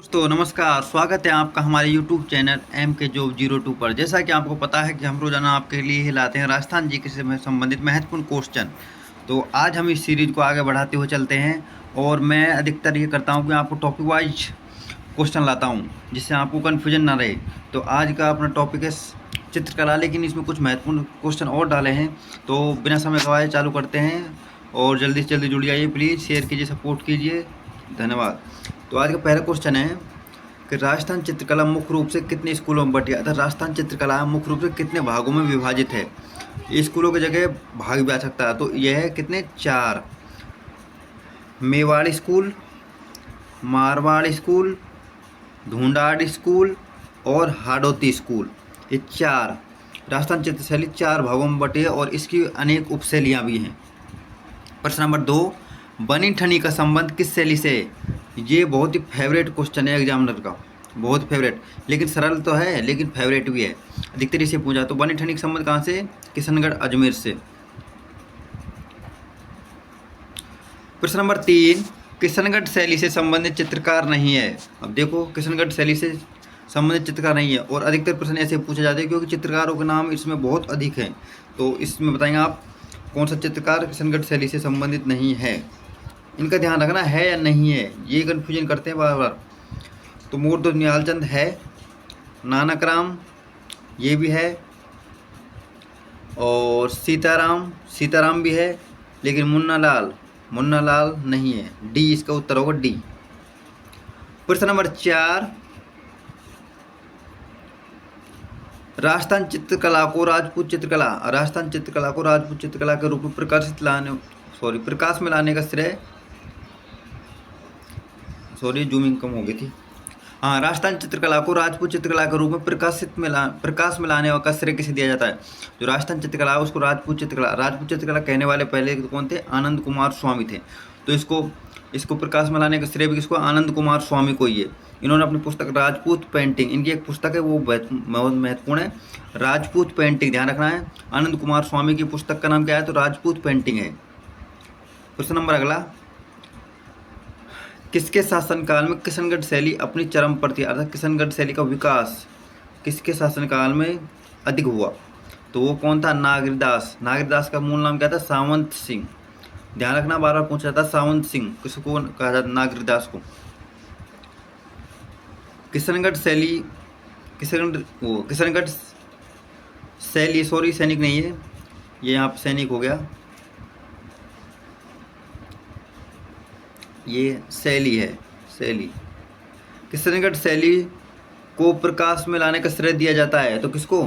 दोस्तों नमस्कार, स्वागत है आपका हमारे YouTube चैनल MK Job 02 पर। जैसा कि आपको पता है कि हम रोजाना आपके लिए ही लाते हैं राजस्थान जी के से संबंधित महत्वपूर्ण क्वेश्चन। तो आज हम इस सीरीज को आगे बढ़ाते हुए चलते हैं और मैं अधिकतर ये करता हूँ कि आपको टॉपिक वाइज क्वेश्चन लाता हूँ जिससे आपको कन्फ्यूजन ना रहे। तो आज का अपना टॉपिक है चित्रकला, लेकिन इसमें कुछ महत्वपूर्ण क्वेश्चन और डाले हैं। तो बिना समय गवाए चालू करते हैं और जल्दी से जल्दी जुड़ जाइए, प्लीज़ शेयर कीजिए, सपोर्ट कीजिए, धन्यवाद। तो आज का पहला क्वेश्चन है कि राजस्थान चित्रकला मुख्य रूप से कितने स्कूलों में बटी है, अर्थात राजस्थान चित्रकला मुख्य रूप से कितने भागों में विभाजित है। ये स्कूलों की जगह भाग भी आ सकता है। तो यह है कितने, 4। Mewar school, Marwar school, Dhundhar school और हाड़ौती स्कूल, ये 4 राजस्थान चित्रशैली 4 भागों में बटी है और इसकी अनेक उपशैलियाँ भी हैं। प्रश्न नंबर 2, बनी ठनी का संबंध किस शैली से है। ये बहुत ही फेवरेट क्वेश्चन है एग्जामिनर का, बहुत फेवरेट, लेकिन सरल तो है लेकिन फेवरेट भी है। अधिकतर इसे पूछा। तो बनी ठनी का संबंध कहाँ से, किशनगढ़ अजमेर से। प्रश्न नंबर 3, किशनगढ़ शैली से संबंधित चित्रकार नहीं है। अब देखो, किशनगढ़ शैली से संबंधित चित्रकार नहीं है और अधिकतर प्रश्न ऐसे पूछे जाते हैं क्योंकि चित्रकारों के नाम इसमें बहुत अधिक हैं। तो इसमें बताएंगे आप कौन सा चित्रकार किशनगढ़ शैली से संबंधित नहीं है। इनका ध्यान रखना है या नहीं है, ये कन्फ्यूजन करते हैं बार बार। तो मूर्धज निहालचंद है, नानक राम ये भी है, और सीताराम भी है, लेकिन मुन्ना लाल नहीं है। डी इसका उत्तर होगा, डी। प्रश्न नंबर 4, राजस्थान चित्रकला को राजपूत चित्रकला के रूप में प्रकाश में लाने का श्रेय, जूमिंग कम हो गई थी। हाँ, राजस्थान चित्रकला को राजपूत चित्रकला के रूप में प्रकाश में लाने का श्रेय किसे दिया जाता है। जो राजस्थान चित्रकला है उसको राजपूत चित्रकला कहने वाले पहले कौन थे, आनंद कुमार स्वामी थे। तो इसको प्रकाश में लाने का श्रेय भी किसको, आनंद कुमार स्वामी को ही है। इन्होंने अपनी पुस्तक राजपूत पेंटिंग, इनकी एक पुस्तक है वो बहुत महत्वपूर्ण है, राजपूत पेंटिंग, ध्यान रखना है। आनंद कुमार स्वामी की पुस्तक का नाम क्या है, तो राजपूत पेंटिंग है। प्रश्न नंबर अगला, किसके शासनकाल में किशनगढ़ शैली अपनी चरम पर थी, अर्थात किशनगढ़ शैली का विकास किसके शासनकाल में अधिक हुआ। तो वो कौन था, नागरीदास का मूल नाम क्या था, सावंत सिंह। ध्यान रखना, बार बार पूछा जाता, सावंत सिंह किसको कहा जाता, नागरीदास को। किशनगढ़ शैली सैनिक नहीं है, ये यहाँ पर सैनिक हो गया, ये शैली है, शैली। किशनगढ़ शैली को प्रकाश में लाने का श्रेय दिया जाता है तो किसको,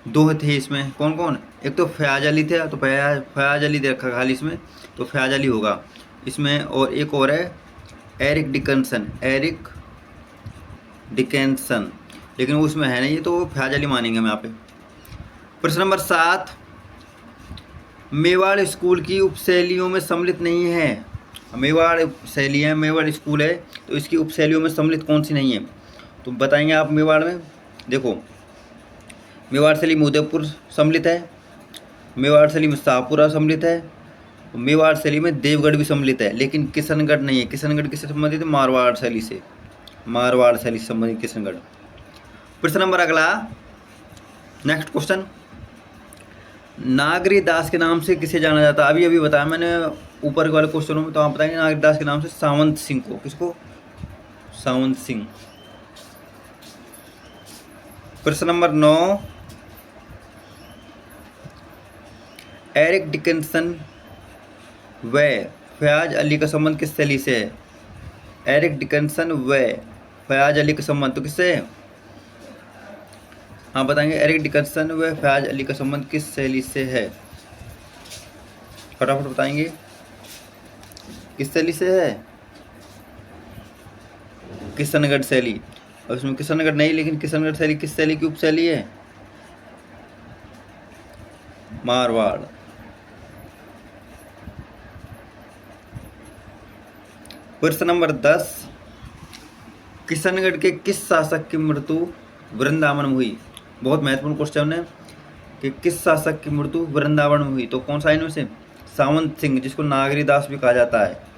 2 थे इसमें, कौन कौन, एक तो फयाज अली थे, तो फयाज अली देखा खाली इसमें, तो फयाज अली होगा इसमें, और एक और है एरिक डिकेंसन, लेकिन वो उसमें है नहीं, तो फयाज अली मानेंगे हम यहाँ पे। प्रश्न नंबर 7, मेवाड़ स्कूल की उपशैलियों में सम्मिलित नहीं है। मेवाड़ शैली है, मेवाड़ स्कूल है, तो इसकी उपशैलियों में सम्मिलित कौन सी नहीं है। तो बताएंगे आप मेवाड़ में, देखो मेवाड़ शैली में उदयपुर सम्मिलित है, मेवाड़ शैली में शाहपुरा सम्मिलित है, मेवाड़ शैली में देवगढ़ भी सम्मिलित है, लेकिन किशनगढ़ नहीं है। किशनगढ़ किससे संबंधित है, मारवाड़ शैली से संबंधित किशनगढ़। प्रश्न नंबर अगला, नेक्स्ट क्वेश्चन, नागरीदास के नाम से किसे जाना जाता है। अभी बताया मैंने ऊपर वाले क्वेश्चनों में, तो आप बताएंगे नागरीदास के नाम से सावंत सिंह को, किसको, सावंत सिंह। प्रश्न नंबर 9, एरिक डिकिंसन व फयाज अली का संबंध किस शैली से है। एरिक डिकिंसन व फयाज अली का संबंध तो किससे है, हाँ बताएंगे, एरिक डिकिंसन व फयाज अली का संबंध किस शैली से है, फटाफट बताएंगे किस शैली से है, किशनगढ़ शैली। और इसमें किशनगढ़ नहीं, लेकिन किशनगढ़ शैली किस शैली की उपशैली है, मारवाड़। प्रश्न नंबर 10, किशनगढ़ के किस शासक की मृत्यु वृंदावन में हुई। बहुत महत्वपूर्ण क्वेश्चन है कि किस शासक की मृत्यु वृंदावन में हुई, तो कौन सा इनमें से, सावंत सिंह, जिसको नागरीदास भी कहा जाता है।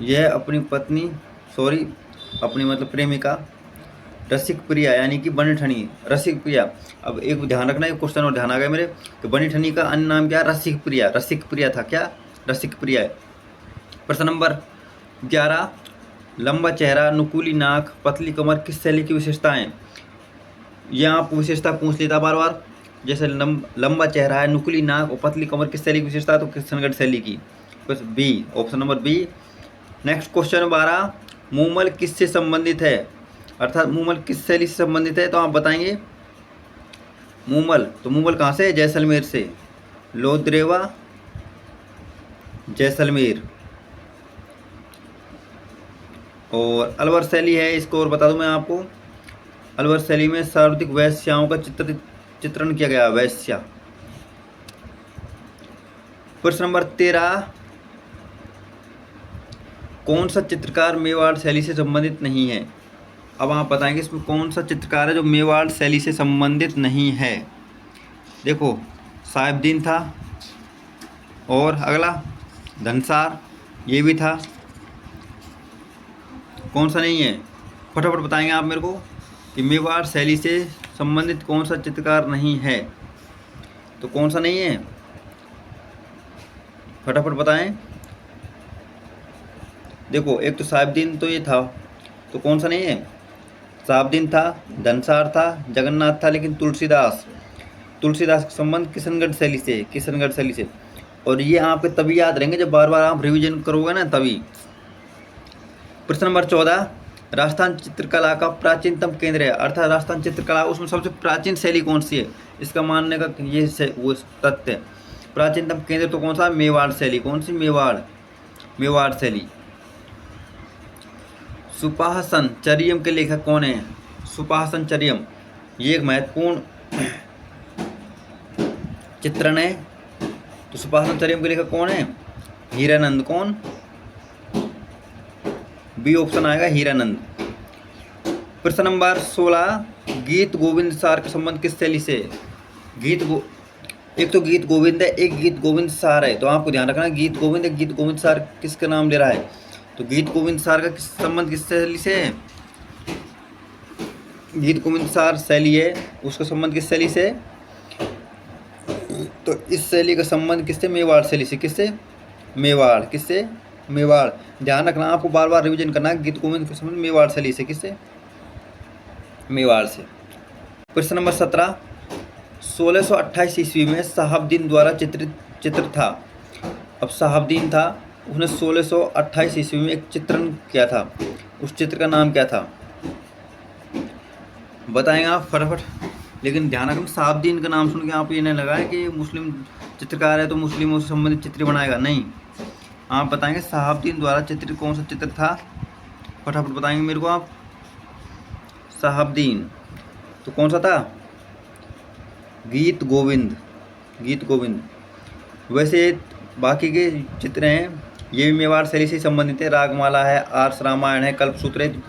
यह अपनी पत्नी अपनी मतलब प्रेमिका रसिक प्रिया यानी कि बनी ठनी रसिक प्रिया। अब एक ध्यान रखना, एक क्वेश्चन और ध्यान आ गया मेरे कि बनी ठनी का अन्य नाम क्या? रसिक प्रिया। रसिक प्रिया था क्या? रसिक प्रिया है। प्रश्न नंबर 11, लंबा चेहरा, नुकीली नाक, पतली कमर किस शैली की विशेषताएं? ये आपको विशेषता पूछ लेता बार बार। जैसे लंबा चेहरा है, नुकीली नाक और पतली कमर किस शैली की विशेषता है? तो किशनगढ़ शैली की। बस B, option number B. Next question 12, Moomal किससे संबंधित है? अर्थात मूमल किस शैली से संबंधित है? तो आप बताएंगे मूमल। तो मूमल कहाँ से है? जैसलमेर से। लोद्रेवा जैसलमेर। और अलवर शैली है, इसको और बता दूं मैं आपको। अलवर शैली में सार्वत्रिक वैश्याओं का चित्रण किया गया। वैश्या। प्रश्न नंबर 13, कौन सा चित्रकार मेवाड़ शैली से संबंधित नहीं है? अब आप बताएंगे इसमें कौन सा चित्रकार है जो मेवाड़ शैली से संबंधित नहीं है। देखो, साहिबदीन था, और अगला धनसार, ये भी था। कौन सा नहीं है? फटाफट बताएंगे आप मेरे को कि मेवाड़ शैली से संबंधित कौन सा चित्रकार नहीं है। तो कौन सा नहीं है? फटाफट बताएं। देखो, एक तो साहिबदीन तो ये था, तो कौन सा नहीं है? साहिबदीन था, धनसार था, जगन्नाथ था, लेकिन तुलसीदास का संबंध किशनगढ़ शैली से। किशनगढ़ शैली से। और ये आपके तभी याद रहेंगे जब बार बार आप रिवीजन करोगे ना, तभी। प्रश्न नंबर 14, राजस्थान चित्रकला का प्राचीनतम केंद्र है। अर्थात राजस्थान चित्रकला, उसमें सबसे प्राचीन शैली कौन सी है? इसका मानने का ये वो तथ्य है। प्राचीनतम केंद्र तो कौन सा? मेवाड़ शैली। कौन सी? मेवाड़ शैली। सुपासन चरियम के लेखक कौन है? सुपासन चरियम, ये एक महत्वपूर्ण चित्रण है। तो सुपासन चरियम के लेखक कौन है? हीरानंद। कौन? बी ऑप्शन आएगा, हीरानंद। प्रश्न नंबर 16, गीत गोविंद सार का संबंध किस शैली से? एक तो गीत गोविंद है, एक गीत गोविंद सार है। तो आपको ध्यान रखना, गीत गोविंद, एक गीत गोविंद सार किसका नाम ले रहा है? तो गीत गोविंद सार का संबंध किस शैली से है? गीत गोविंद सार शैली है, उसका संबंध किस शैली से? तो इस शैली का संबंध किससे? मेवाड़ शैली से। किससे? मेवाड़। किससे? मेवाड़। ध्यान रखना, आपको बार बार रिवीजन करना है। गीत गोविंद का संबंध मेवाड़ शैली से। किससे? मेवाड़ से। प्रश्न नंबर 17, 1628 ईस्वी में शहाबुद्दीन द्वारा चित्र था। अब शहाबुद्दीन था, उसने 1628 ईस्वी में एक चित्रण किया था। उस चित्र का नाम क्या था? बताएंगे आप फटाफट। लेकिन ध्यान रखना, शहाबुद्दीन का नाम सुन के आप ये नहीं लगाए कि मुस्लिम चित्रकार है तो मुस्लिमों से संबंधित चित्र बनाएगा। नहीं, आप बताएंगे शहाबुद्दीन द्वारा चित्र कौन सा चित्र था। फटाफट बताएंगे मेरे को आप। शहाबुद्दीन तो कौन सा था? गीत गोविंद। गीत गोविंद। वैसे बाकी के चित्र हैं, ये भी मेवाड़ शैली से संबंधित है। रागमाला है, आर्ष रामायण है, कल्पसूत्र है,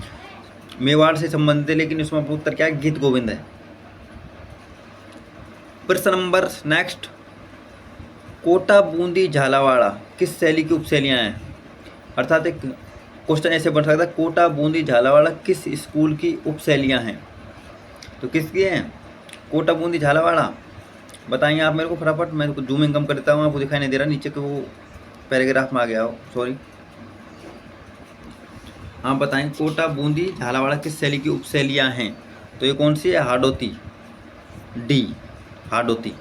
मेवाड़ से संबंधित है। लेकिन इसमें उत्तर क्या है? गीत गोविंद है। प्रश्न नंबर नेक्स्ट, कोटा, बूंदी, झालावाड़ा किस शैली की उपशैलियाँ हैं? अर्थात एक क्वेश्चन ऐसे बन सकता है, कोटा, बूंदी, झालावाड़ा किस स्कूल की उपशैलियाँ हैं? तो किसकी हैं? कोटा, बूंदी, झालावाड़ा। बताएंगे आप मेरे को फटाफट। मैं जूमिंग कम कर देता हूँ, आपको दिखाई नहीं दे रहा, नीचे के वो पैराग्राफ में आ गया हो, सॉरी। आप बताएं, कोटा, बूंदी, झालावाड़ा किस शैली की उपशैलियाँ हैं? तो ये कौन सी है? Hadoti. D, Hadoti.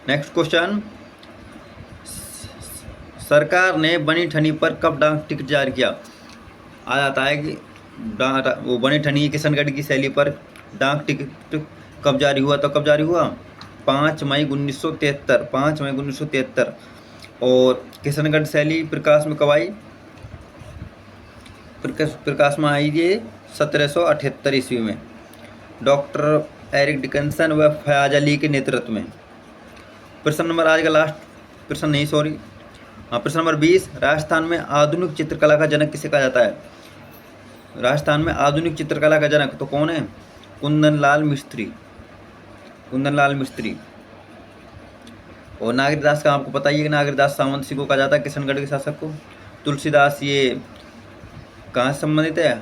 Next question, सरकार ने बनी ठनी पर कब डाक टिकट जारी किया? आ जाता है कि वो बनी ठनी किशनगढ़ की शैली पर डाक टिकट कब जारी हुआ? तो कब जारी हुआ? 5 मई 1973। 5 मई 1973। और किशनगढ़ शैली प्रकाश में कब आई? प्रकाश में आई ये 1778 ईस्वी में, डॉक्टर एरिक डिकन्सन व फयाज अली के नेतृत्व में। प्रश्न नंबर आज का लास्ट प्रश्न नहीं, सॉरी, प्रश्न नंबर 20, राजस्थान में आधुनिक चित्रकला का जनक किसे कहा जाता है? राजस्थान में आधुनिक चित्रकला का जनक तो कौन है? कुंदनलाल मिस्त्री। कुंदनलाल मिस्त्री। और नागरदास का आपको पता ही है कि नागरदास सामंत सिंह को कहा जाता है किशनगढ़ के शासक को। तुलसीदास ये कहाँ से संबंधित है?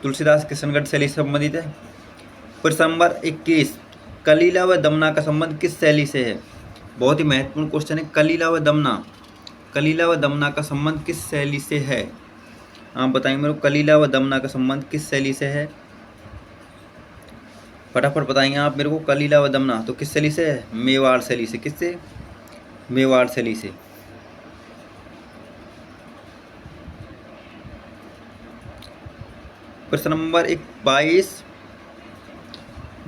तुलसीदास किशनगढ़ शैली से संबंधित है। प्रश्न नंबर 21, कलीला व दमना का संबंध किस शैली से है? बहुत ही महत्वपूर्ण क्वेश्चन है। कलीला व दमना का संबंध किस शैली से है? आप बताएंगे मेरे को, कलीला व दमना का संबंध किस शैली से है? फटाफट बताएंगे आप मेरे को। कलीला व दमना तो किस शैली से है? मेवाड़ शैली से। किससे? मेवाड़ शैली से। प्रश्न नंबर 22,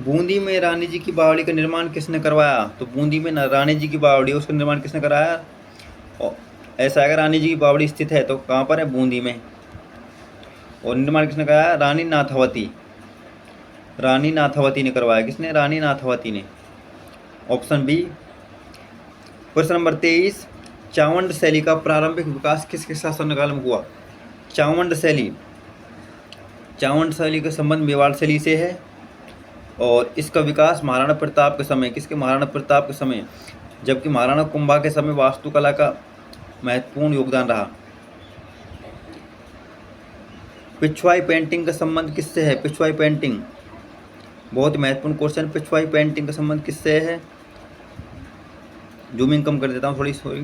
बूंदी में रानी जी की बावड़ी का निर्माण किसने करवाया? तो बूंदी में रानी जी की बावड़ी, उसका निर्माण किसने कराया? और ऐसा अगर रानी जी की बावड़ी स्थित है तो कहाँ पर है? बूंदी में। और निर्माण किसने कराया? रानी नाथावती ने करवाया। किसने? रानी नाथावती ने। Option B. प्रश्न नंबर 23, चावंड शैली का प्रारंभिक विकास किसके शासनकाल में हुआ? चावंड शैली का संबंध मेवाड़ शैली से है और इसका विकास महाराणा प्रताप के समय। किसके? महाराणा प्रताप के समय, जबकि महाराणा कुंभा के समय वास्तुकला का महत्वपूर्ण योगदान रहा। पिछवाई पेंटिंग का संबंध किससे है? पिछवाई पेंटिंग बहुत महत्वपूर्ण क्वेश्चन। पिछवाई पेंटिंग का संबंध किससे है? जूमिंग कम कर देता हूँ थोड़ी, सॉरी।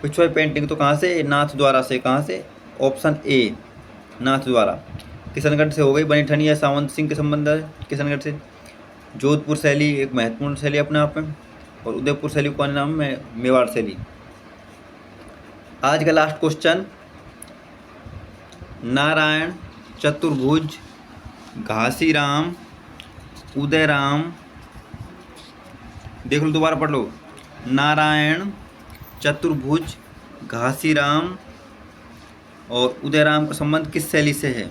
पिछवाई पेंटिंग तो कहाँ से? नाथद्वारा से। कहाँ से? Option A, Nathdwara. किशनगढ़ से हो गई। बनी ठनी या सावंत सिंह के संबंध है किशनगढ़ से। जोधपुर शैली एक महत्वपूर्ण शैली अपने आप में, और उदयपुर शैली का नाम है मेवाड़ शैली। आज का लास्ट क्वेश्चन, नारायण, चतुर्भुज, घासीराम, उदयराम, देख लो दोबारा पढ़ लो। नारायण, चतुर्भुज, घासीराम और उदयराम का संबंध किस शैली से है?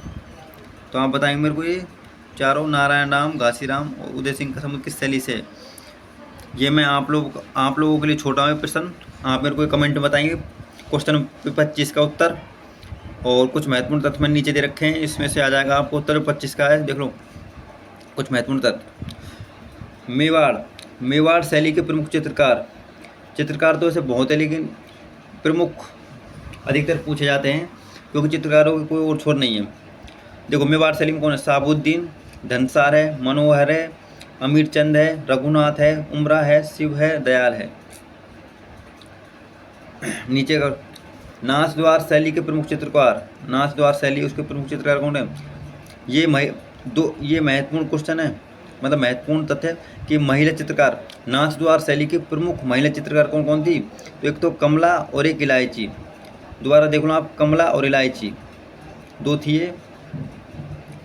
तो आप बताएंगे मेरे को, ये चारों नारायण राम, घासीराम और उदय सिंह का संबंध किस शैली से है? ये मैं आप लोगों के लिए छोटा है प्रश्न। आप मेरे को कमेंट में बताएंगे क्वेश्चन 25 का उत्तर, और कुछ महत्वपूर्ण तथ्य मैंने नीचे दे रखे हैं, इसमें से आ जाएगा आपको उत्तर। 25 का है, देख लो कुछ महत्वपूर्ण तथ्य। मेवाड़ शैली के प्रमुख चित्रकार तो ऐसे बहुत है, लेकिन प्रमुख अधिकतर पूछे जाते हैं क्योंकि चित्रकारों के कोई और छोर नहीं है। देखो मेवाड़ शैली में कौन है? साबुद्दीन, धनसार है, मनोहर है, अमीर चंद है, रघुनाथ है, उमरा है, शिव है, दयाल है। नीचे का नाथद्वार शैली के प्रमुख चित्रकार, नाथद्वार शैली उसके प्रमुख चित्रकार कौन है? ये महत्वपूर्ण क्वेश्चन है, मतलब महत्वपूर्ण तथ्य है कि महिला चित्रकार, नाथद्वार शैली की प्रमुख महिला चित्रकार कौन कौन थी? तो एक तो कमला और एक इलायची। दोबारा देख लो आप, कमला और इलायची दो थी ये,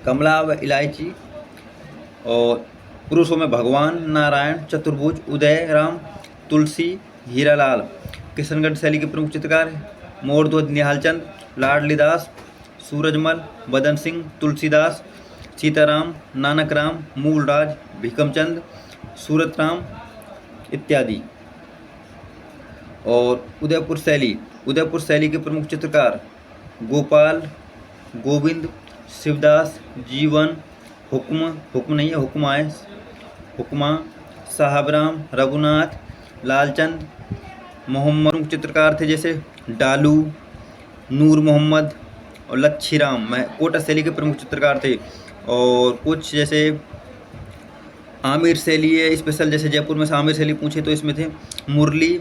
कमला व इलायची। और पुरुषों में भगवान, नारायण, चतुर्भुज, उदयराम, तुलसी, हीरालाल। किशनगढ़ शैली के प्रमुख चित्रकार मोरध्वज निहालचंद, लाडलीदास, सूरजमल, बदन सिंह, तुलसीदास, सीताराम, नानकराम, मूलराज, भीकमचंद, सूरतराम इत्यादि। और उदयपुर शैली के प्रमुख चित्रकार गोपाल, गोविंद, शिवदास, जीवन, हुक्मा, साहबराम, रघुनाथ, लालचंद। मोहम्मद चित्रकार थे जैसे डालू, नूर मोहम्मद और लच्छीराम। कोटा शैली के प्रमुख चित्रकार थे। और कुछ जैसे आमिर शैली है स्पेशल, जैसे जयपुर में से आमिर शैली पूछे तो इसमें थे मुरली,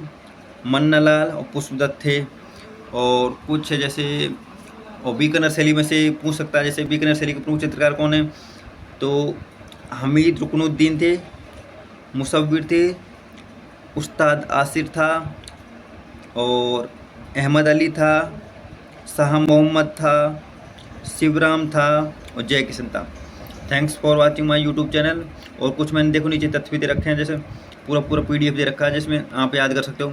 मन्नालाल और पुष्पदत्त थे। और कुछ जैसे और बीकानेर शैली में से पूछ सकता है, जैसे बीकानेर शैली के प्रमुख चित्रकार कौन है? तो हमीद रुकनुद्दीन थे, मुसव्विर थे, उस्ताद आसिर था, और अहमद अली था, शाह मोहम्मद था, शिवराम था और जय किशन था। Thanks for watching my YouTube channel. और कुछ मैंने देखो नीचे तथ्य भी दे रखे हैं, जैसे पूरा PDF दे रखा है जिसमें आप याद कर सकते हो।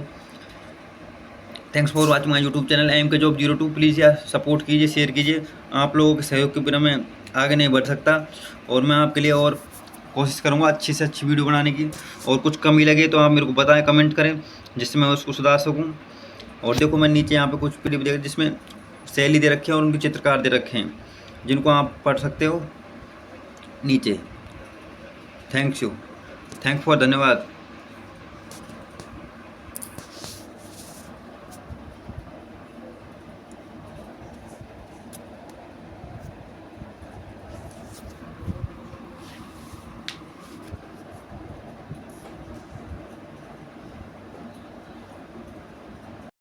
Thanks for watching my YouTube channel MK Job 02। Please यार सपोर्ट कीजिए, शेयर कीजिए। आप लोगों के सहयोग के बिना मैं आगे नहीं बढ़ सकता, और मैं आपके लिए और कोशिश करूँगा अच्छी से अच्छी वीडियो बनाने की। और कुछ कमी लगे तो आप मेरे को बताएं, कमेंट करें, जिससे मैं उसको सुधार सकूँ। और देखो मैं नीचे यहाँ पे कुछ PDF दे जिसमें शैली दे रखे हैं और उनके चित्रकार दे रखे हैं, जिनको आप पढ़ सकते हो नीचे। थैंक्स फॉर, धन्यवाद।